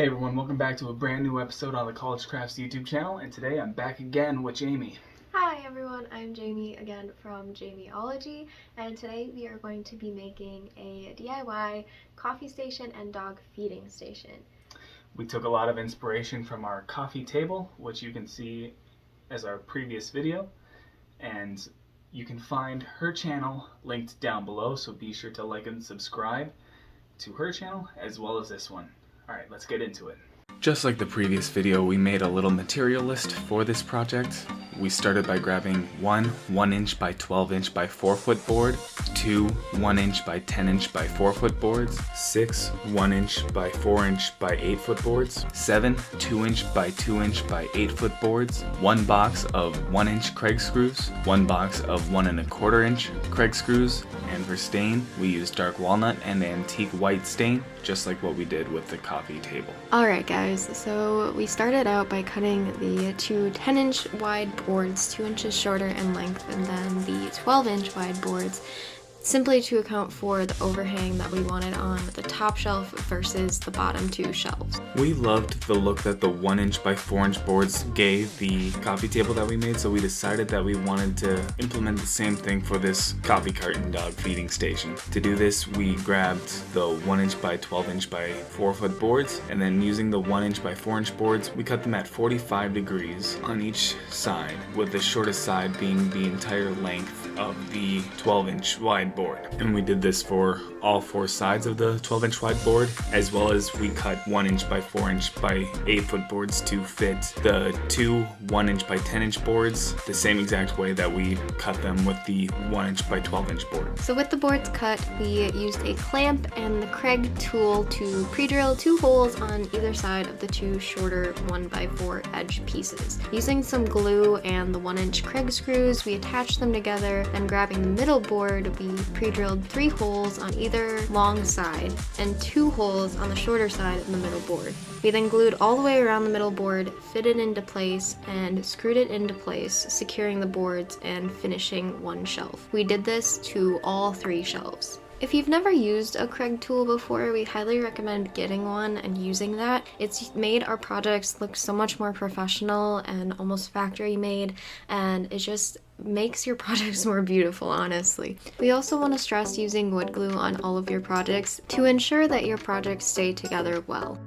Hey everyone, welcome back to a brand new episode on the CollegeCrafts YouTube channel, and today I'm back again with Jamie. Hi everyone, I'm Jamie again from Jamieology, and today we are going to be making a DIY coffee station and dog feeding station. We took a lot of inspiration from our coffee table, which you can see as our previous video, and you can find her channel linked down below, so be sure to like and subscribe to her channel as well as this one. Alright, let's get into it. Just like the previous video, we made a little material list for this project. We started by grabbing one 1-inch by 12-inch by 4-foot board, two 1-inch by 10-inch by 4-foot boards, six 1-inch by 4-inch by 8-foot boards, seven 2-inch by 2-inch by 8-foot boards, one box of 1-inch Craig screws, one box of 1 1/4-inch Craig screws, and for stain, we used dark walnut and antique white stain, just like what we did with the coffee table. Alright guys, so we started out by cutting the two 10-inch wide boards 2 inches shorter in length, and then the 12-inch wide boards, simply to account for the overhang that we wanted on the top shelf versus the bottom two shelves. We loved the look that the 1-inch by 4-inch boards gave the coffee table that we made, so we decided that we wanted to implement the same thing for this coffee cart and dog feeding station. To do this, we grabbed the 1-inch by 12-inch by 4-foot boards, and then using the 1-inch by 4-inch boards, we cut them at 45 degrees on each side, with the shortest side being the entire length of the 12-inch wide board. And we did this for all 4 sides of the 12-inch wide board, as well as we cut 1-inch by 4-inch by 8-foot boards to fit the two 1-inch by 10-inch boards the same exact way that we cut them with the 1-inch by 12-inch board. So with the boards cut, we used a clamp and the Craig tool to pre-drill 2 holes on either side of the 2 shorter 1x4 edge pieces. Using some glue and the 1-inch Craig screws, we attached them together, and grabbing the middle board, we pre-drilled 3 holes on either long side and 2 holes on the shorter side of the middle board. We then glued all the way around the middle board, fitted into place, and screwed it into place, securing the boards and finishing one shelf. We did this to all 3 shelves. If you've never used a Craig tool before, we highly recommend getting one and using that. It's made our projects look so much more professional and almost factory made, and it just makes your projects more beautiful, honestly. We also want to stress using wood glue on all of your projects to ensure that your projects stay together well.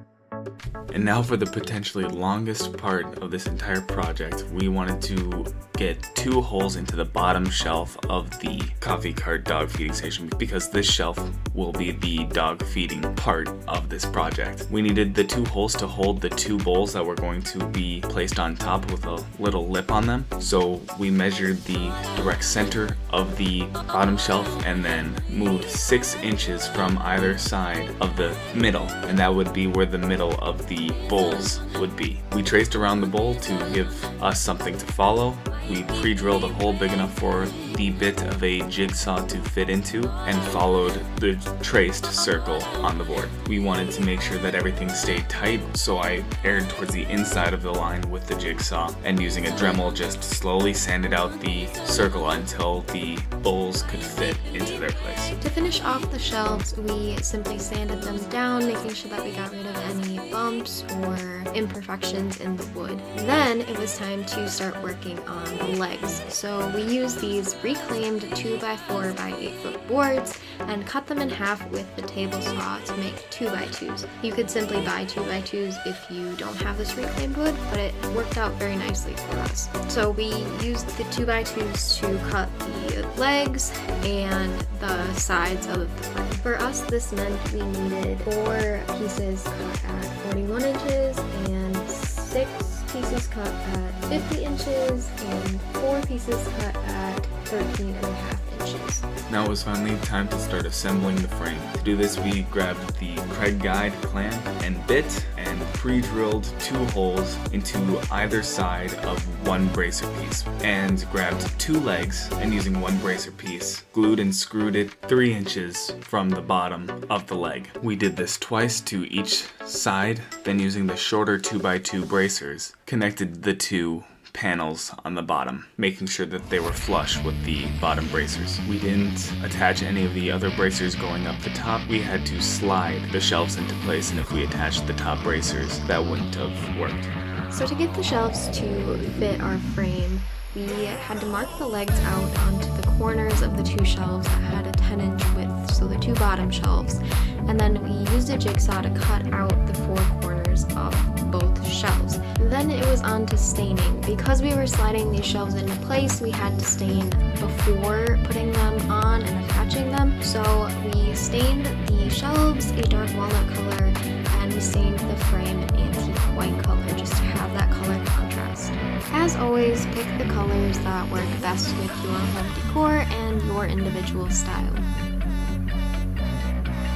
And now for the potentially longest part of this entire project, we wanted to get 2 holes into the bottom shelf of the coffee cart dog feeding station, because this shelf will be the dog feeding part of this project. We needed the 2 holes to hold the 2 bowls that were going to be placed on top with a little lip on them. So we measured the direct center of the bottom shelf and then moved 6 inches from either side of the middle, and that would be where the middle of the bowls would be. We traced around the bowl to give us something to follow. We pre-drilled a hole big enough for the bit of a jigsaw to fit into and followed the traced circle on the board. We wanted to make sure that everything stayed tight, so I aired towards the inside of the line with the jigsaw, and using a Dremel just slowly sanded out the circle until the bowls could fit into their place. To finish off the shelves, we simply sanded them down, making sure that we got rid of any bumps or imperfections in the wood. Then it was time to start working on the legs. So we used these reclaimed 2x4 by 8-foot boards and cut them in half with the table saw to make 2x2s. You could simply buy 2x2s if you don't have this reclaimed wood, but it worked out very nicely for us. So we used the 2x2s to cut the legs and the sides of the frame. For us, this meant we needed 4 pieces cut at 41 inches and 6 pieces cut at 50 inches and 4 pieces cut at 13.5 inches. Now it was finally time to start assembling the frame. To do this, we grabbed the Craig guide clamp and bit and pre-drilled 2 holes into either side of one bracer piece, and grabbed 2 legs and using one bracer piece, glued and screwed it 3 inches from the bottom of the leg. We did this twice to each side, then using the shorter 2x2 bracers, connected the 2 panels on the bottom, making sure that they were flush with the bottom bracers. We didn't attach any of the other bracers going up the top. We had to slide the shelves into place, and if we attached the top bracers, that wouldn't have worked. So to get the shelves to fit our frame, we had to mark the legs out onto the corners of the two shelves that had a 10-inch width, so the two bottom shelves. And then we used a jigsaw to cut out the four corners of both shelves. Then it was on to staining. Because we were sliding these shelves into place, we had to stain before putting them on and attaching them. So we stained the shelves a dark walnut color, and we stained the frame an antique white color just to have that color contrast. As always, pick the colors that work best with your home decor and your individual style.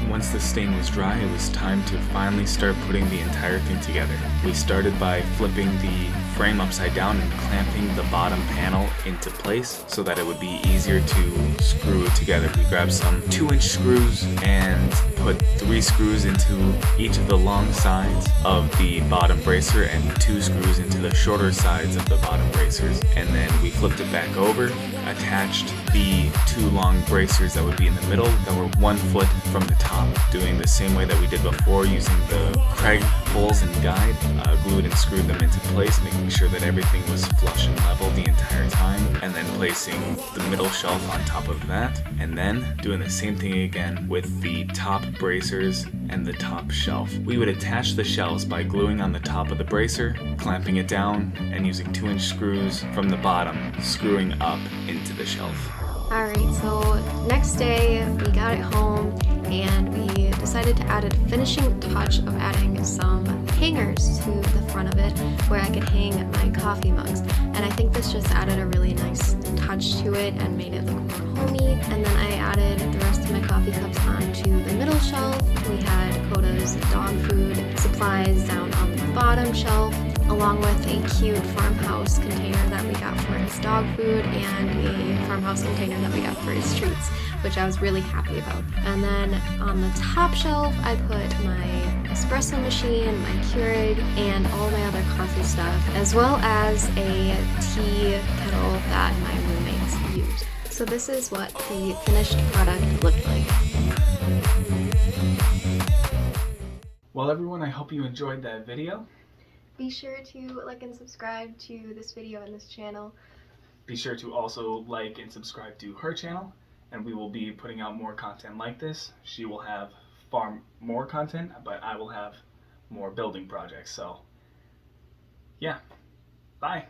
Once the stain was dry, it was time to finally start putting the entire thing together. We started by flipping the frame upside down and clamping the bottom panel into place so that it would be easier to screw it together. We grabbed some 2-inch screws and put 3 screws into each of the long sides of the bottom bracer and 2 screws into the shorter sides of the bottom bracers. And then we flipped it back over, attached the 2 long bracers that would be in the middle that were 1 foot from the top, doing the same way that we did before, using the Craig holes and guide, glued and screwed them into place, making sure that everything was flush and level the entire time, and then placing the middle shelf on top of that, and then doing the same thing again with the top bracers and the top shelf. We would attach the shelves by gluing on the top of the bracer, clamping it down, and using 2-inch screws from the bottom, screwing up into the shelf. Alright, so next day we got it home and we decided to add a finishing touch of adding some hangers to the front of it where I could hang my coffee mugs. And I think this just added a really nice touch to it and made it look more homey. And then I added the rest of my coffee cups onto the middle shelf. We had Koda's dog food supplies down on the bottom shelf, along with a cute farmhouse container that we got for his dog food and a farmhouse container that we got for his treats, which I was really happy about. And then on the top shelf, I put my espresso machine, my Keurig, and all my other coffee stuff, as well as a tea kettle that my roommates use. So this is what the finished product looked like. Well, everyone, I hope you enjoyed that video. Be sure to like and subscribe to this video and this channel. Be sure to also like and subscribe to her channel, and we will be putting out more content like this. She will have far more content, but I will have more building projects. So, yeah. Bye.